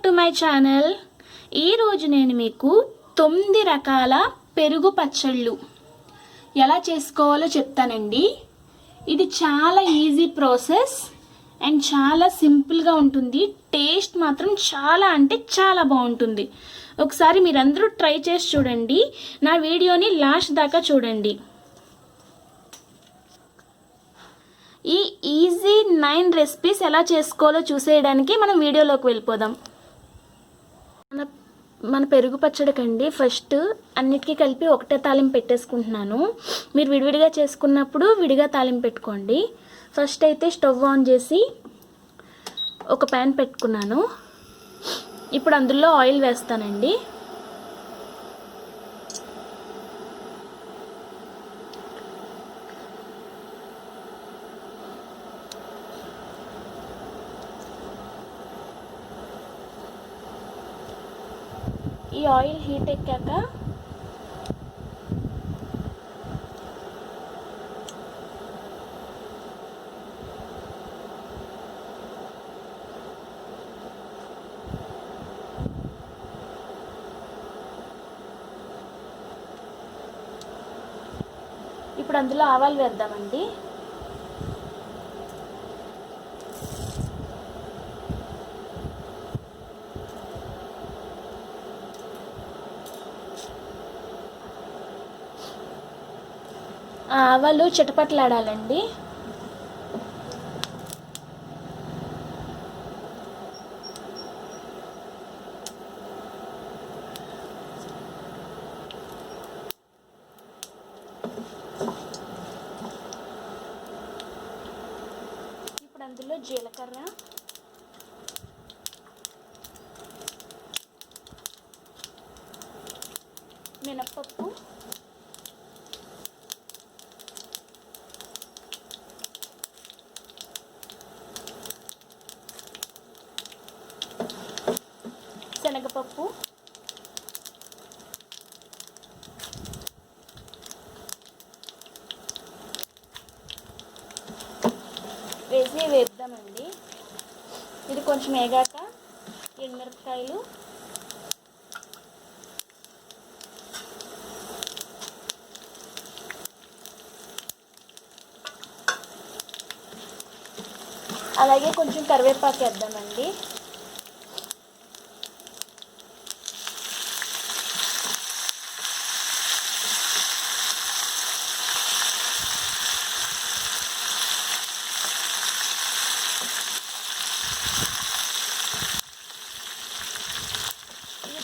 To my channel. ఈరోజు నేను మీకు 9 రకాల పెరుగు పచ్చళ్ళు ఎలా చేసుకోవాలో చెప్తానండి. ఇది చాలా ఈజీ ప్రాసెస్ అండ్ చాలా సింపుల్గా ఉంటుంది. టేస్ట్ మాత్రం చాలా అంటే చాలా బాగుంటుంది. ఒకసారి మీరందరూ ట్రై చేసి చూడండి. నా వీడియోని లాస్ట్ దాకా చూడండి. ఈ ఈజీ 9 రెసిపీస్ ఎలా చేసుకోవాలో చూసేయడానికి మనం వీడియోలోకి వెళ్ళిపోదాం. మన పెరుగు పచ్చడికండి ఫస్ట్ అన్నిటికీ కలిపి ఒకటే తాలింపు పెట్టేసుకుంటున్నాను. మీరు విడివిడిగా చేసుకున్నప్పుడు విడిగా తాలింపు పెట్టుకోండి. ఫస్ట్ అయితే స్టవ్ ఆన్ చేసి ఒక ప్యాన్ పెట్టుకున్నాను. ఇప్పుడు అందులో ఆయిల్ వేస్తానండి. ఈ ఆయిల్ హీట్ ఎక్కాక ఇప్పుడు అందులో ఆవాలు వేద్దామండి. ఆవాలు చిటపటలాడాలండి. ఇప్పుడు అందులో జీలకర్ర, మినప్పప్పు, శనగపప్పు, వేసి వేద్దామండి. ఇది కొంచెం వేగాక ఎండుమిరపకాయలు, అలాగే కొంచెం కరివేపాకు వేద్దామండి.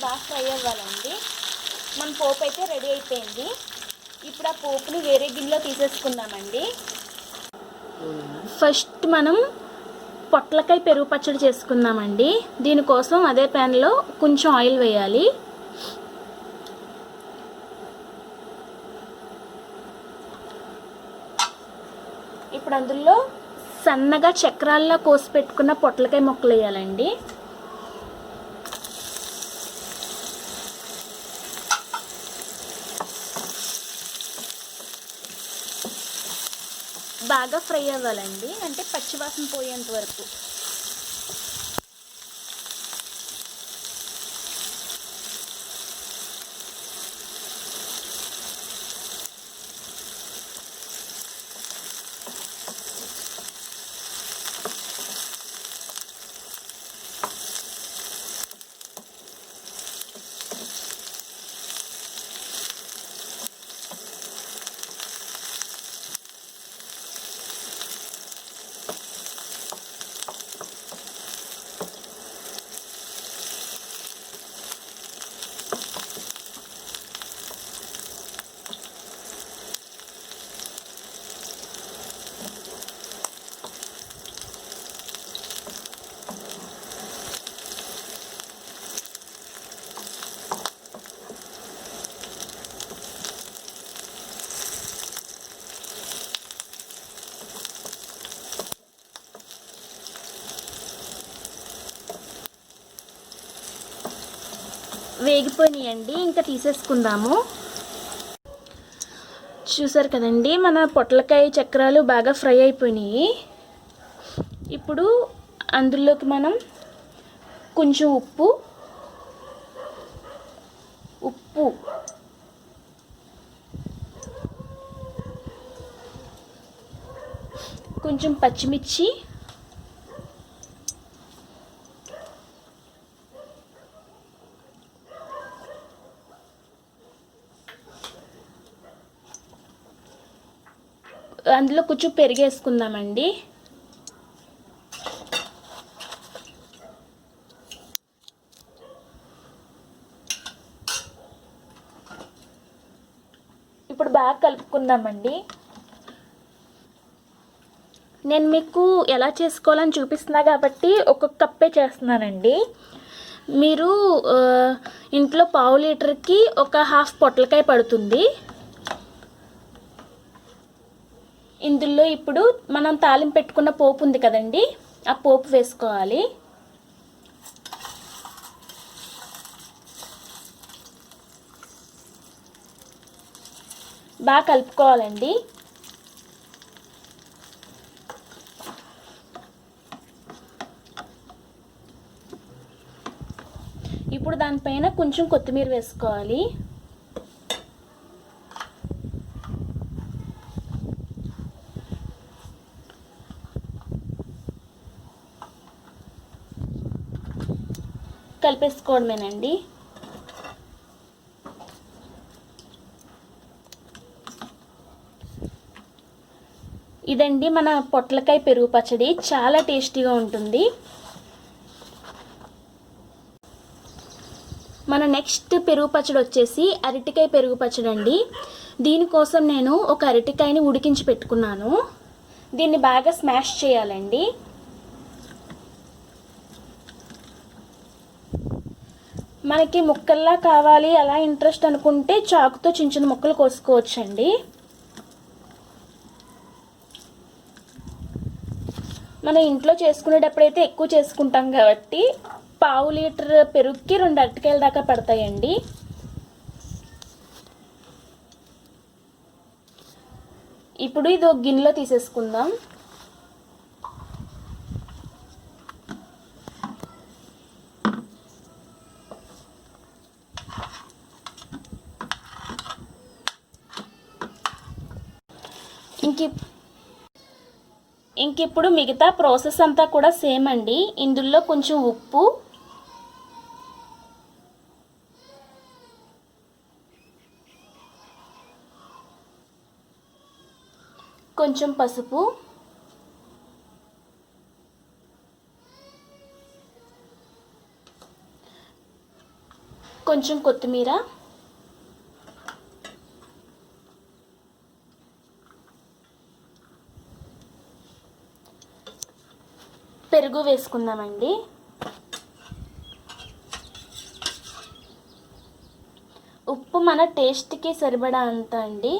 బాగా ఫ్రై అవ్వాలండి. మన పోపు అయితే రెడీ అయిపోయింది. ఇప్పుడు ఆ పోపుని వేరే గిన్నెలో తీసేసుకుందామండి. ఫస్ట్ మనం పొట్లకాయ పెరుగు పచ్చడి చేసుకుందామండి. దీనికోసం అదే ప్యాన్లో కొంచెం ఆయిల్ వేయాలి. ఇప్పుడు అందులో సన్నగా చక్రాల్లా కోసి పెట్టుకున్న పొట్లకాయ ముక్కలు వేయాలండి. బాగా ఫ్రై అవ్వాలండి, అంటే పచ్చివాసన పోయేంత వరకు. వేగిపోయినాయండి, ఇంకా తీసేసుకుందాము. చూసారు కదండి, మన పొట్లకాయ చక్రాలు బాగా ఫ్రై అయిపోయినాయి. ఇప్పుడు అందులోకి మనం కొంచెం ఉప్పు, కొంచెం పచ్చిమిర్చి, అందులో కొంచెం పెరుగు వేసుకుందామండి. ఇప్పుడు బాగా కలుపుకుందామండి. నేను మీకు ఎలా చేసుకోవాలని చూపిస్తున్నా కాబట్టి ఒక్కొక్క కప్పే చేస్తున్నానండి. మీరు ఇంట్లో పావు లీటర్కి ఒక హాఫ్ పొట్లకాయ పడుతుంది. ఇందులో ఇప్పుడు మనం తాలింపు పెట్టుకున్న పోపు ఉంది కదండి, ఆ పోపు వేసుకోవాలి. బాగా కలుపుకోవాలండి. ఇప్పుడు దానిపైన కొంచెం కొత్తిమీర వేసుకోవాలి. కలిపేసుకోవడమేనండి. ఇదండి మన పొట్లకాయ పెరుగు పచ్చడి. చాలా టేస్టీగా ఉంటుంది. మన నెక్స్ట్ పెరుగు పచ్చడి వచ్చేసి అరటికాయ పెరుగు పచ్చడి అండి. దీనికోసం నేను ఒక అరటికాయని ఉడికించి పెట్టుకున్నాను. దీన్ని బాగా స్మాష్ చేయాలండి. మనకి ముక్కల్లా కావాలి అలా ఇంట్రెస్ట్ అనుకుంటే చాకుతో చిన్న చిన్న ముక్కలు కోసుకోవచ్చండి. మన ఇంట్లో చేసుకునేటప్పుడైతే ఎక్కువ చేసుకుంటాం కాబట్టి పావు లీటర్ పెరుగుకి 2 అరటికాయల దాకా పడతాయండి. ఇప్పుడు ఇది ఒక గిన్నెలో తీసేసుకుందాం. ఇంకిప్పుడు మిగతా ప్రాసెస్ అంతా కూడా సేమ్ అండి. ఇందులో కొంచెం ఉప్పు, కొంచెం పసుపు, కొంచెం కొత్తిమీర, పెరుగు వేసుకుందామండి. ఉప్పు మన టేస్ట్కి సరిపడా అంత అండి.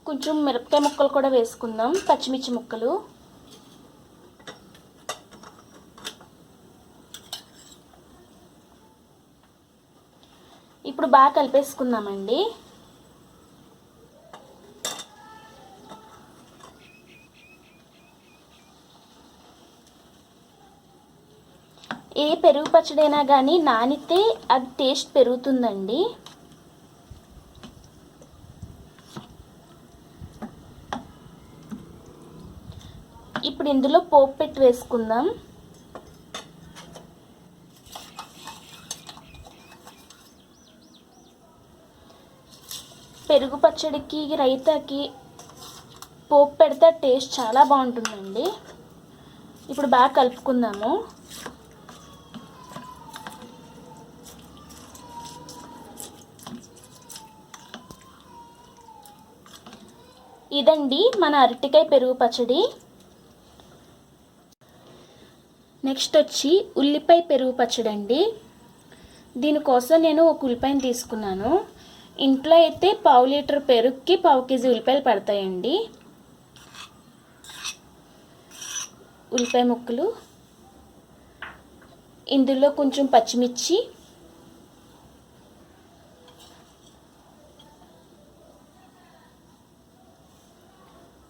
కొంచెం మిరపకాయ ముక్కలు కూడా వేసుకుందాం, పచ్చిమిర్చి ముక్కలు. ఇప్పుడు బాగా కలిపేసుకుందామండి. ఏ పెరుగు పచ్చడైనా కానీ నానితే అది టేస్ట్ పెరుగుతుందండి. ఇప్పుడు ఇందులో పోపు పెట్టి వేసుకుందాం. పెరుగు పచ్చడికి, రైతాకి పోపు పెడితే టేస్ట్ చాలా బాగుంటుందండి. ఇప్పుడు బాగా కలుపుకుందాము. ఇదండి మన అరటికాయ పెరుగు పచ్చడి. నెక్స్ట్ వచ్చి ఉల్లిపాయ పెరుగు పచ్చడి అండి. దీనికోసం నేను ఒక ఉల్లిపాయను తీసుకున్నాను. ఇంట్లో అయితే పావు లీటర్ పెరుగుకి పావు కేజీ ఉల్లిపాయలు పడతాయండి. ఉల్లిపాయ ముక్కలు, ఇందులో కొంచెం పచ్చిమిర్చి,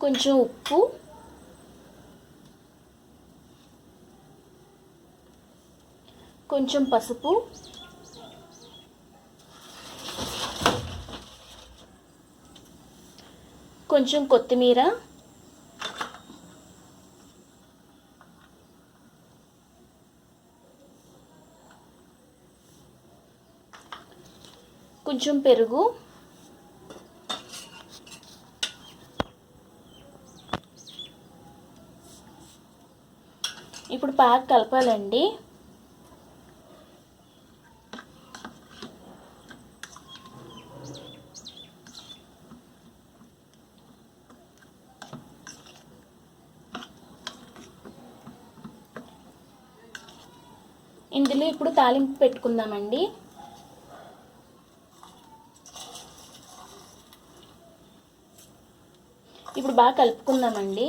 కొంచెం ఉప్పు, కొంచెం పసుపు, కొంచెం కొత్తిమీర, కొంచెం పెరుగు, ఇప్పుడు బాగా కలపాలండి. ఇందులో ఇప్పుడు తాలింపు పెట్టుకుందామండి. ఇప్పుడు బాగా కలుపుకుందామండి.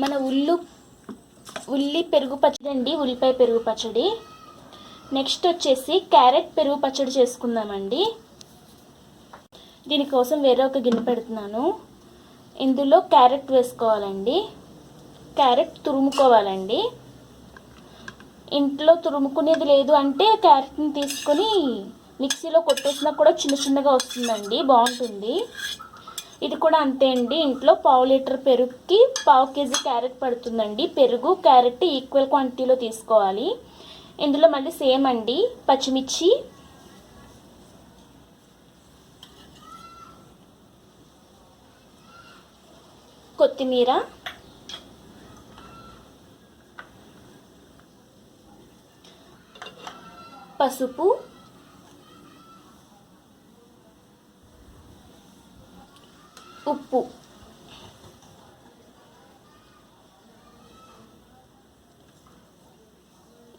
మన ఉల్లి పెరుగు పచ్చడి అండి, ఉల్లిపాయ పెరుగు పచ్చడి. నెక్స్ట్ వచ్చేసి క్యారెట్ పెరుగు పచ్చడి చేసుకుందామండి. దీనికోసం వేరే ఒక గిన్నె పెడుతున్నాను. ఇందులో క్యారెట్ వేసుకోవాలండి. క్యారెట్ తురుముకోవాలండి. ఇంట్లో తురుముకునేది లేదు అంటే క్యారెట్ని తీసుకొని మిక్సీలో కొట్టేసినా కూడా చిన్న చిన్నగా వస్తుందండి, బాగుంటుంది. ఇది కూడా అంతే అండి. ఇంట్లో ½ లీటర్ పెరుగుకి ½ కేజీ క్యారెట్ పడుతుందండి. పెరుగు క్యారెట్ ఈక్వల్ క్వాంటిటీలో తీసుకోవాలి. ఇందులో మళ్ళీ సేమ్ అండి, పచ్చిమిర్చి, కొత్తిమీర, పసుపు, ఉప్పు,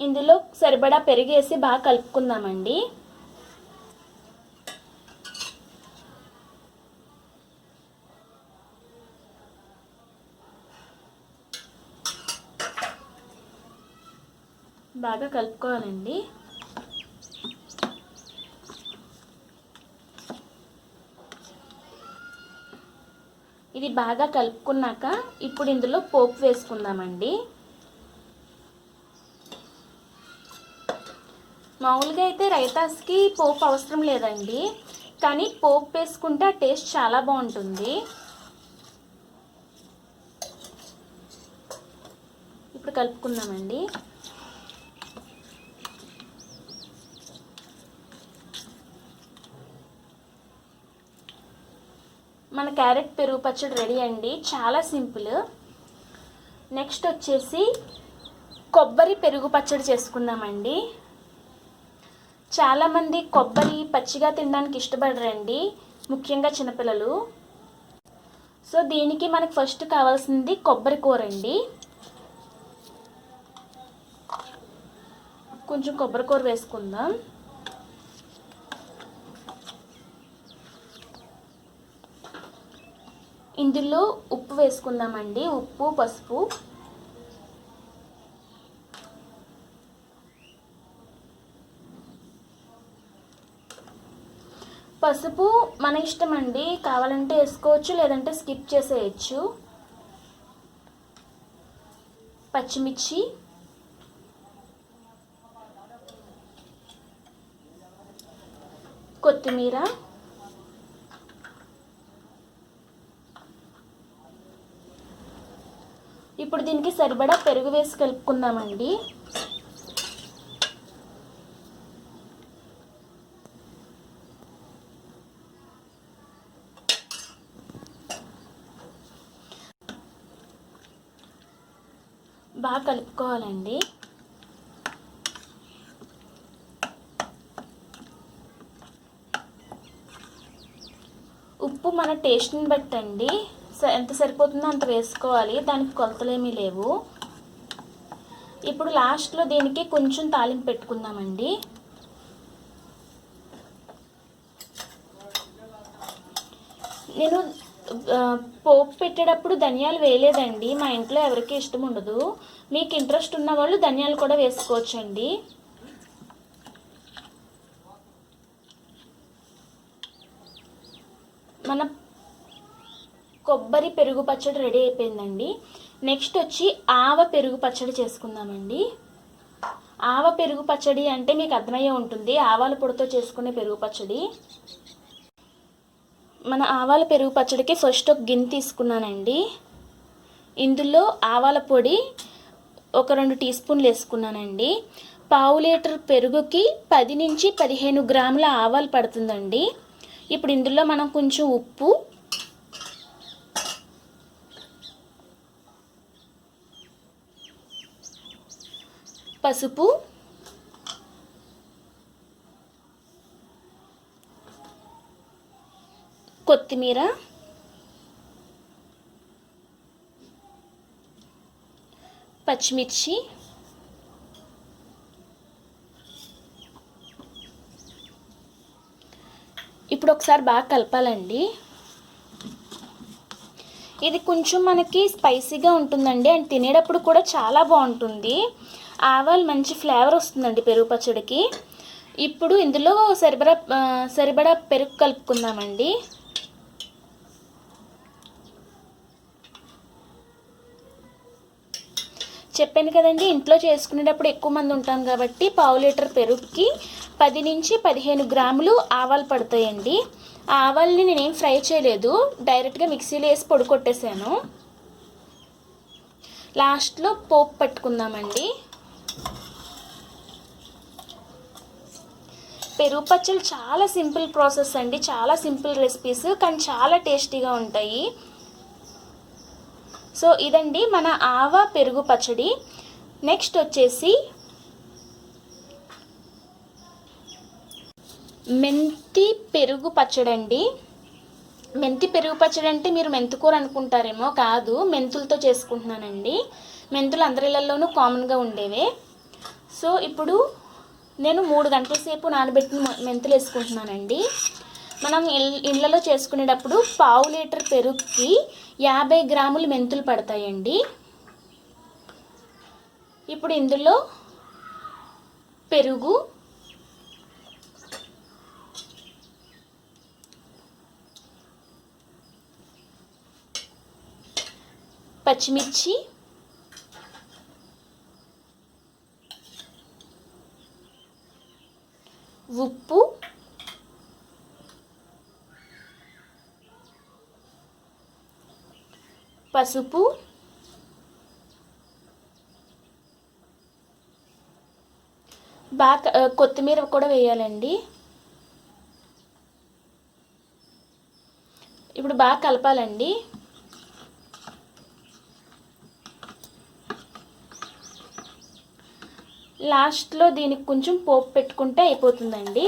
ఇందులో సరిపడా పెరిగేసి బాగా కలుపుకుందామండి. బాగా కలుపుకోవాలండి. ఇది బాగా కలుపుకున్నాక ఇప్పుడు ఇందులో పోపు వేసుకుందామండి. మామూలుగా అయితే రైతాస్కి పోపు అవసరం లేదండి, కానీ పోపు వేసుకుంటే ఆ టేస్ట్ చాలా బాగుంటుంది. ఇప్పుడు కలుపుకుందామండి. మన క్యారెట్ పెరుగు పచ్చడి రెడీ అండి, చాలా సింపుల్. నెక్స్ట్ వచ్చేసి కొబ్బరి పెరుగు పచ్చడి చేసుకుందామండి. చాలామంది కొబ్బరి పచ్చిగా తినడానికి ఇష్టపడరండి, ముఖ్యంగా చిన్నపిల్లలు. సో దీనికి మనకు ఫస్ట్ కావాల్సింది కొబ్బరి కూర అండి. కొంచెం కొబ్బరి కూర వేసుకుందాం. ఇందులో ఉప్పు వేసుకుందామండి. ఉప్పు, పసుపు, పసుపు మన ఇష్టం అండి, కావాలంటే వేసుకోవచ్చు లేదంటే స్కిప్ చేసేయచ్చు. పచ్చిమిర్చి, కొత్తిమీర, ఇప్పుడు దీనికి సరిపడా పెరుగు వేసి కలుపుకుందామండి. బాగా కలుపుకోవాలండి. ఉప్పు మన టేస్ట్ని బట్టండి, ఎంత సరిపోతుందో అంత వేసుకోవాలి, దానికి కొలతలేమీ లేవు. ఇప్పుడు లాస్ట్లో దీనికి కొంచెం తాలింపు పెట్టుకుందామండి. నేను పోపు పెట్టేటప్పుడు ధనియాలు వేయలేదండి, మా ఇంట్లో ఎవరికి ఇష్టం ఉండదు. మీకు ఇంట్రెస్ట్ ఉన్న వాళ్ళు ధనియాలు కూడా వేసుకోవచ్చండి. మన కొబ్బరి పెరుగు పచ్చడి రెడీ అయిపోయిందండి. నెక్స్ట్ వచ్చి ఆవ పెరుగు పచ్చడి చేసుకుందామండి. ఆవ పెరుగు పచ్చడి అంటే మీకు అర్థమయ్యే ఉంటుంది, ఆవాల పొడితో చేసుకునే పెరుగు పచ్చడి. మన ఆవాల పెరుగు పచ్చడికి ఫస్ట్ ఒక గిన్నె తీసుకున్నానండి. ఇందులో ఆవాల పొడి ఒక 2 టీ స్పూన్లు వేసుకున్నానండి. పావు లీటర్ పెరుగుకి 10 నుంచి 15 గ్రాముల ఆవాలు పడుతుందండి. ఇప్పుడు ఇందులో మనం కొంచెం ఉప్పు, పసుపు, కొత్తిమీర, పచ్చిమిర్చి, ఇప్పుడు ఒకసారి బాగా కలపాలండి. ఇది కొంచెం మనకి స్పైసీగా ఉంటుందండి అండ్ తినేటప్పుడు కూడా చాలా బాగుంటుంది. ఆవాలు మంచి ఫ్లేవర్ వస్తుందండి పెరుగు పచ్చడికి. ఇప్పుడు ఇందులో సరిపడా పెరుగు కలుపుకుందామండి. చెప్పాను కదండి, ఇంట్లో చేసుకునేటప్పుడు ఎక్కువ మంది ఉంటాం కాబట్టి పావు లీటర్ పెరుగుకి 10 నుంచి 15 గ్రాములు ఆవాలు పడతాయండి. ఆ ఆవాల్ని నేనేం ఫ్రై చేయలేదు, డైరెక్ట్గా మిక్సీలో వేసి పొడి కొట్టేసాను. లాస్ట్లో పోపు పట్టుకుందామండి. పెరుగు పచ్చళ్ళు చాలా సింపుల్ ప్రాసెస్ అండి, చాలా సింపుల్ రెసిపీస్, కానీ చాలా టేస్టీగా ఉంటాయి. సో ఇదండి మన ఆవ పెరుగు పచ్చడి. నెక్స్ట్ వచ్చేసి మెంతి పెరుగు పచ్చడి అండి. మెంతి పెరుగు పచ్చడి అంటే మీరు మెంతికూర అనుకుంటారేమో, కాదు, మెంతులతో చేసుకుంటున్నానండి. మెంతులు అందరిళ్ళల్లోనూ కామన్గా ఉండేవే. సో ఇప్పుడు నేను 3 గంటల సేపు నానబెట్టిన మెంతులు వేసుకుంటున్నానండి. మనం ఇళ్ళలో చేసుకునేటప్పుడు పావు లీటర్ పెరుగుకి 50 గ్రాములు మెంతులు పడతాయండి. ఇప్పుడు ఇందులో పెరుగు, పచ్చిమిర్చి, ఉప్పు, పసుపు, బాగా కొత్తిమీర కూడా వేయాలండి. ఇప్పుడు బాగా కలపాలండి. లాస్ట్లో దీనికి కొంచెం పోపు పెట్టుకుంటే అయిపోతుందండి.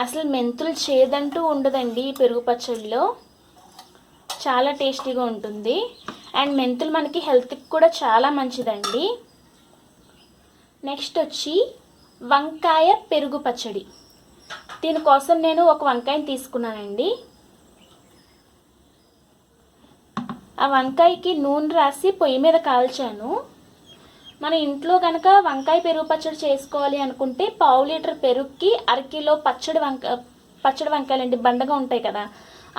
అసలు మెంతులు చేదంటూ ఉండదండి ఈ పెరుగు పచ్చడిలో, చాలా టేస్టీగా ఉంటుంది. అండ్ మెంతులు మనకి హెల్త్కి కూడా చాలా మంచిదండి. నెక్స్ట్ వచ్చి వంకాయ పెరుగు పచ్చడి. దీనికోసం నేను ఒక వంకాయని తీసుకున్నానండి. ఆ వంకాయకి నూనె రాసి పొయ్యి మీద కాల్చాను. మన ఇంట్లో కనుక వంకాయ పెరుగు పచ్చడి చేసుకోవాలి అనుకుంటే పావు లీటర్ పెరుగుకి 1/2 కిలో పచ్చడి వంకాయలండి, బండగా ఉంటాయి కదా,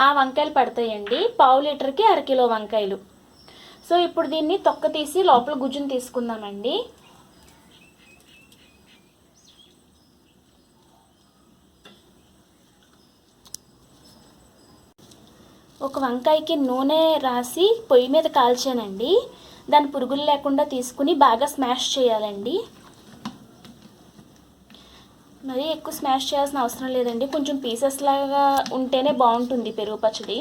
ఆ వంకాయలు పడతాయండి. పావు లీటర్కి 1/2 కిలో వంకాయలు. సో ఇప్పుడు దీన్ని తొక్క తీసి లోపల గుజ్జును తీసుకుందామండి. ఒక వంకాయకి నూనె రాసి పొయ్యి మీద కాల్చానండి. దాని పురుగులు లేకుండా తీసుకుని బాగా స్మాష్ చేయాలండి. మరీ ఎక్కువ స్మాష్ చేయాల్సిన అవసరం లేదండి, కొంచెం పీసెస్ లాగా ఉంటేనే బాగుంటుంది పెరుగు పచ్చడి.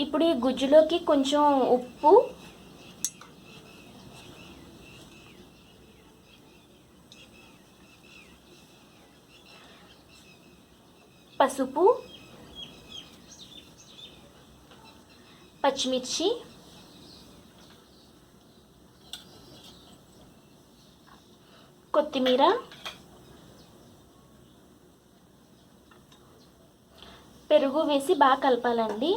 ఇప్పుడు ఈ గుజ్జులోకి కొంచెం ఉప్పు, పసుపు, పచ్చిమిర్చి, కొత్తిమీర, పెరుగు వేసి బాగా కలపాలండి.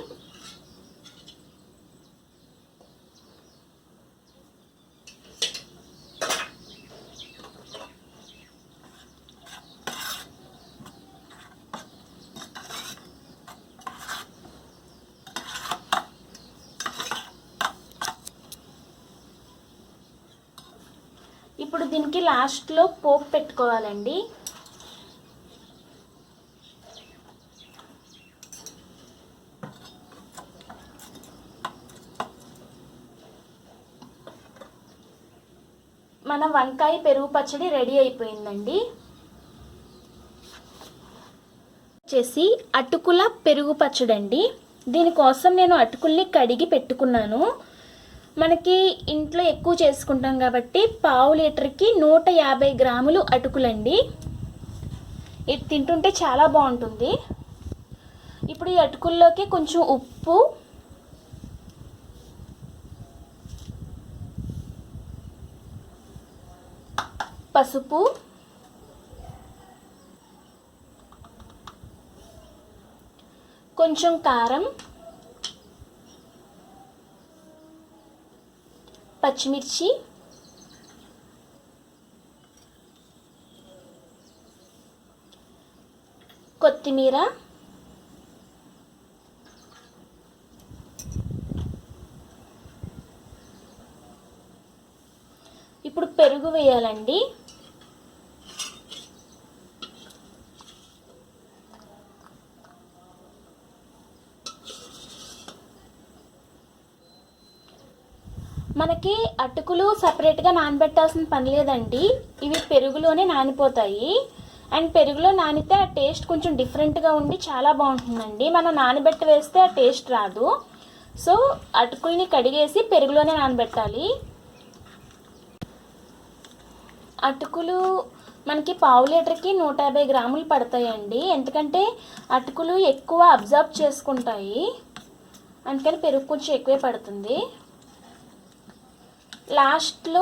ఇప్పుడు దీనికి లాస్ట్లో పోపు పెట్టుకోవాలండి. మన వంకాయ పెరుగు పచ్చడి రెడీ అయిపోయిందండి. వచ్చేసి అటుకుల పెరుగు పచ్చడి అండి. దీనికోసం నేను అటుకుల్ని కడిగి పెట్టుకున్నాను. మనకి ఇంట్లో ఎక్కువ చేసుకుంటాం కాబట్టి 1/2 లీటర్కి 150 గ్రాములు అటుకులండి. ఇది తింటుంటే చాలా బాగుంటుంది. ఇప్పుడు ఈ అటుకుల్లోకి కొంచెం ఉప్పు, పసుపు, కొంచెం కారం, పచ్చిమిర్చి, కొత్తిమీర, ఇప్పుడు పెరుగు వేయాలండి. మనకి అటుకులు సపరేట్గా నానబెట్టాల్సిన పని లేదండి. ఇవి పెరుగులోనే నానిపోతాయి. అండ్ పెరుగులో నానితే ఆ టేస్ట్ కొంచెం డిఫరెంట్గా ఉండి చాలా బాగుంటుందండి. మనం నానబెట్టి వేస్తే ఆ టేస్ట్ రాదు. సో అటుకుల్ని కడిగేసి పెరుగులోనే నానబెట్టాలి. అటుకులు మనకి 1/2 లీటర్కి 150 గ్రాములు పడతాయండి. ఎందుకంటే అటుకులు ఎక్కువ అబ్జర్వ్ చేసుకుంటాయి, అందుకని పెరుగు కొంచెం ఎక్కువే పడుతుంది. లాస్ట్లో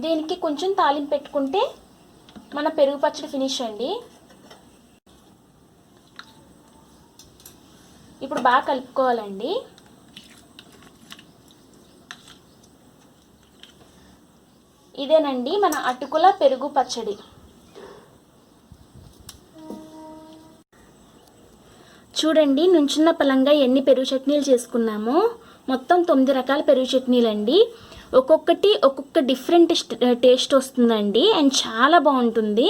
దీనికి కొంచెం తాలింపు పెట్టుకుంటే మన పెరుగు పచ్చడి ఫినిష్ అండి. ఇప్పుడు బాగా కలుపుకోవాలండి. ఇదేనండి మన అటుకుల పెరుగు పచ్చడి. చూడండి నుంచున్న పలంగా ఎన్ని పెరుగు చట్నీలు చేసుకున్నామో. మొత్తం 9 రకాల పెరుగు చట్నీలు అండి. ఒక్కొక్కటి ఒక్కొక్క డిఫరెంట్ టేస్ట్ వస్తుందండి. అండ్ చాలా బాగుంటుంది.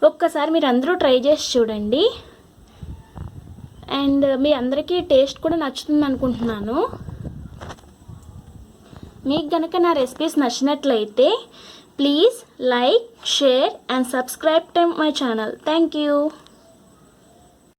ఒక్కసారి మీరు అందరూ ట్రై చేసి చూడండి. అండ్ మీ అందరికీ టేస్ట్ కూడా నచ్చుతుంది అనుకుంటున్నాను. మీకు కనుక నా రెసిపీస్ నచ్చినట్లయితే please like, share and subscribe to my channel. Thank you.